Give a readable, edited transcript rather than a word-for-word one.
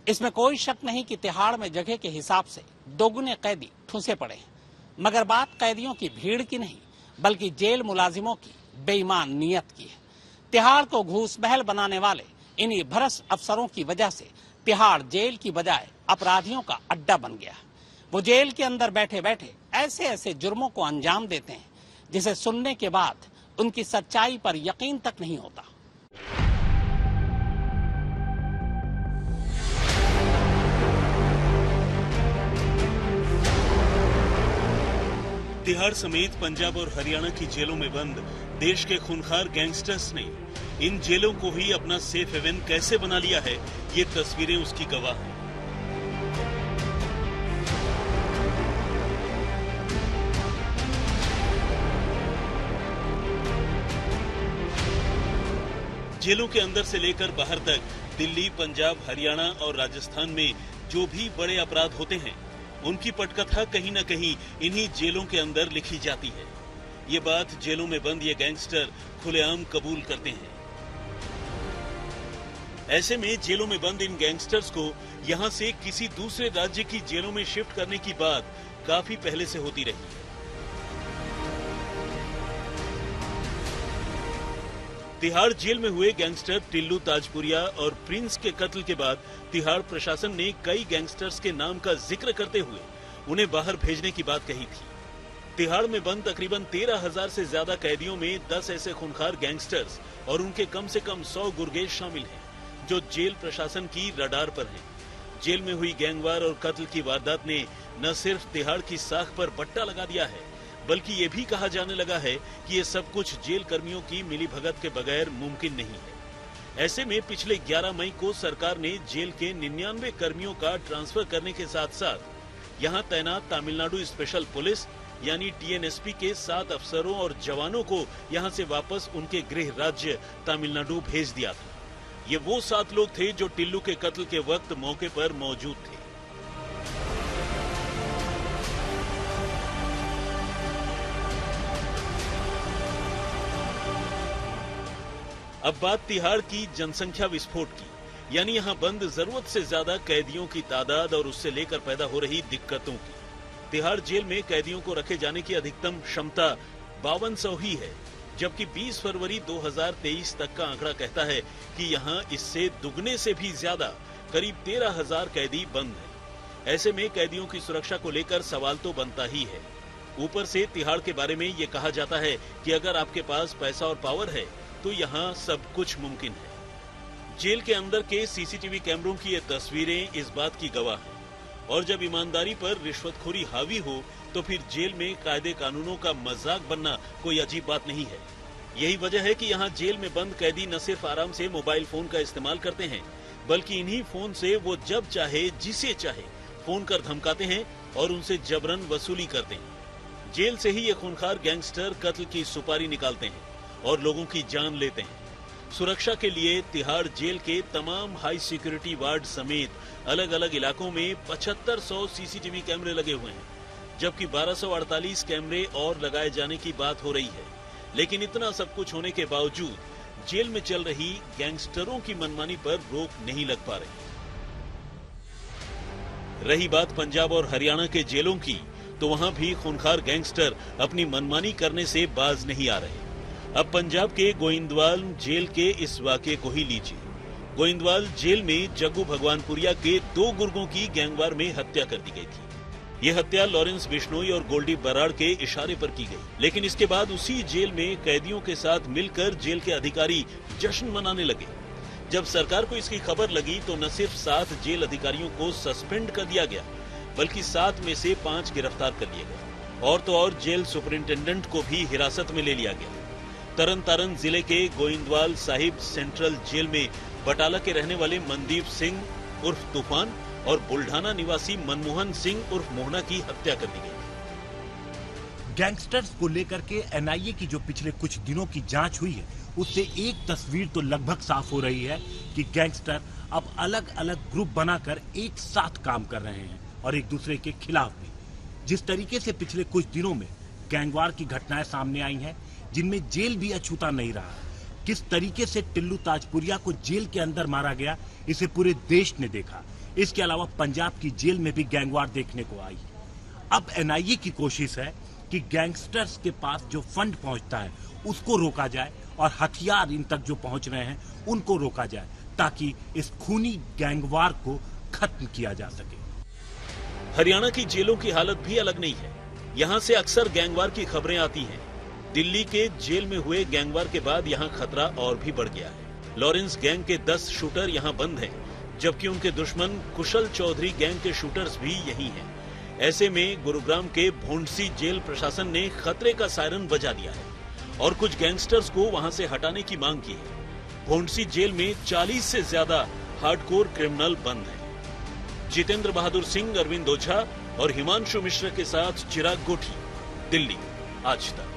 इसमें कोई शक नहीं कि तिहाड़ में जगह के हिसाब से दोगुने कैदी ठूंसे पड़े हैं, मगर बात कैदियों की भीड़ की नहीं बल्कि जेल मुलाजिमों की बेईमान नियत की है। तिहाड़ को घूस महल बनाने वाले इन्हीं भ्रष्ट अफसरों की वजह से तिहाड़ जेल की बजाय अपराधियों का अड्डा बन गया है। वो जेल के अंदर बैठे बैठे ऐसे ऐसे जुर्मों को अंजाम देते हैं जिसे सुनने के बाद उनकी सच्चाई पर यकीन तक नहीं होता। तिहाड़ समेत पंजाब और हरियाणा की जेलों में बंद देश के खूंखार गैंगस्टर्स ने इन जेलों को ही अपना सेफ हेवन कैसे बना लिया है, ये तस्वीरें उसकी गवाह हैं। जेलों के अंदर से लेकर बाहर तक दिल्ली, पंजाब, हरियाणा और राजस्थान में जो भी बड़े अपराध होते हैं उनकी पटकथा कहीं न कहीं इन्हीं जेलों के अंदर लिखी जाती है। ये बात जेलों में बंद ये गैंगस्टर खुलेआम कबूल करते हैं। ऐसे में जेलों में बंद इन गैंगस्टर्स को यहां से किसी दूसरे राज्य की जेलों में शिफ्ट करने की बात काफी पहले से होती रही है। तिहाड़ जेल में हुए गैंगस्टर टिल्लू ताजपुरिया और प्रिंस के कत्ल के बाद तिहाड़ प्रशासन ने कई गैंगस्टर्स के नाम का जिक्र करते हुए उन्हें बाहर भेजने की बात कही थी। तिहाड़ में बंद तकरीबन 13,000 से ज्यादा कैदियों में 10 ऐसे खूंखार गैंगस्टर्स और उनके कम से कम 100 गुर्गेज शामिल हैं, जो जेल प्रशासन की रडार पर हैं। जेल में हुई गैंगवार और कत्ल की वारदात ने न सिर्फ तिहाड़ की साख पर बट्टा लगा दिया है, बल्कि ये भी कहा जाने लगा है कि ये सब कुछ जेल कर्मियों की मिलीभगत के बगैर मुमकिन नहीं है। ऐसे में पिछले 11 मई को सरकार ने जेल के 99 कर्मियों का ट्रांसफर करने के साथ साथ यहाँ तैनात तमिलनाडु स्पेशल पुलिस यानी TNSP के 7 अफसरों और जवानों को यहाँ से वापस उनके गृह राज्य तमिलनाडु भेज दिया था। ये वो 7 लोग थे जो टिल्लू के कत्ल के वक्त मौके पर मौजूद थे। अब बात तिहाड़ की जनसंख्या विस्फोट की, यानी यहाँ बंद जरूरत से ज्यादा कैदियों की तादाद और उससे लेकर पैदा हो रही दिक्कतों की। तिहाड़ जेल में कैदियों को रखे जाने की अधिकतम क्षमता 5200 ही है, जबकि 20 फरवरी 2023 तक का आंकड़ा कहता है कि यहाँ इससे दुगने से भी ज्यादा करीब 13,000 कैदी बंद हैं। ऐसे में कैदियों की सुरक्षा को लेकर सवाल तो बनता ही है। ऊपर से तिहाड़ के बारे में ये कहा जाता है कि अगर आपके पास पैसा और पावर है तो यहाँ सब कुछ मुमकिन है। जेल के अंदर के CCTV कैमरों की ये तस्वीरें इस बात की गवाह हैं। और जब ईमानदारी पर रिश्वतखोरी हावी हो तो फिर जेल में कायदे कानूनों का मजाक बनना कोई अजीब बात नहीं है। यही वजह है कि यहाँ जेल में बंद कैदी न सिर्फ आराम से मोबाइल फोन का इस्तेमाल करते हैं, बल्कि इन्हीं फोन से वो जब चाहे जिसे चाहे फोन कर धमकाते हैं और उनसे जबरन वसूली करते हैं। जेल से ही ये खूंखार गैंगस्टर कत्ल की सुपारी निकालते हैं और लोगों की जान लेते हैं। सुरक्षा के लिए तिहाड़ जेल के तमाम हाई सिक्योरिटी वार्ड समेत अलग अलग इलाकों में 7500 CCTV कैमरे लगे हुए हैं, जबकि 1248 कैमरे और लगाए जाने की बात हो रही है। लेकिन इतना सब कुछ होने के बावजूद जेल में चल रही गैंगस्टरों की मनमानी पर रोक नहीं लग पा रही। रही बात पंजाब और हरियाणा के जेलों की, तो वहां भी खूंखार गैंगस्टर अपनी मनमानी करने से बाज नहीं आ रहे। अब पंजाब के गोइंदवाल जेल के इस वाकये को ही लीजिए। गोइंदवाल जेल में जग्गू भगवानपुरिया के 2 गुर्गों की गैंगवार में हत्या कर दी गई थी। ये हत्या लॉरेंस बिश्नोई और गोल्डी बराड़ के इशारे पर की गई। लेकिन इसके बाद उसी जेल में कैदियों के साथ मिलकर जेल के अधिकारी जश्न मनाने लगे। जब सरकार को इसकी खबर लगी तो न सिर्फ 7 जेल अधिकारियों को सस्पेंड कर दिया गया, बल्कि 7 में से 5 गिरफ्तार कर लिए गए। और तो और जेल सुपरिंटेंडेंट को भी हिरासत में ले लिया गया। तरन तारण जिले के गोइंदवाल साहिब सेंट्रल जेल में बटाला के रहने वाले मनदीप सिंह उर्फ तूफान और बुल्ढाना निवासी मनमोहन सिंह उर्फ मोहना की हत्या कर दी गई। गैंगस्टर्स को लेकर के NIA की जो पिछले कुछ दिनों की जांच हुई है, उससे एक तस्वीर तो लगभग साफ हो रही है कि गैंगस्टर अब अलग अलग ग्रुप बनाकर एक साथ काम कर रहे हैं और एक दूसरे के खिलाफ भी। जिस तरीके से पिछले कुछ दिनों में गैंगवार की घटनाएं सामने आई हैं, जिनमें जेल भी अछूता नहीं रहा, किस तरीके से टिल्लू ताजपुरिया को जेल के अंदर मारा गया, इसे पूरे देश ने देखा। इसके अलावा पंजाब की जेल में भी गैंगवार देखने को आई। अब एनआईए की कोशिश है कि गैंगस्टर्स के पास जो फंड पहुंचता है उसको रोका जाए और हथियार इन तक जो पहुंच रहे हैं उनको रोका जाए, ताकि इस खूनी गैंगवार को खत्म किया जा सके। हरियाणा की जेलों की हालत भी अलग नहीं है। यहाँ से अक्सर गैंगवार की खबरें आती हैं। दिल्ली के जेल में हुए गैंगवार के बाद यहाँ खतरा और भी बढ़ गया है। लॉरेंस गैंग के 10 शूटर यहाँ बंद हैं, जबकि उनके दुश्मन कुशल चौधरी गैंग के शूटर्स भी यही हैं। ऐसे में गुरुग्राम के भोंडसी जेल प्रशासन ने खतरे का सायरन बजा दिया है और कुछ गैंगस्टर्स को वहां से हटाने की मांग की है। भोंडसी जेल में 40 से ज्यादा हार्डकोर क्रिमिनल बंद हैं। जितेंद्र बहादुर सिंह, अरविंद ओझा और हिमांशु मिश्र के साथ चिराग गोठी, दिल्ली, आज तक।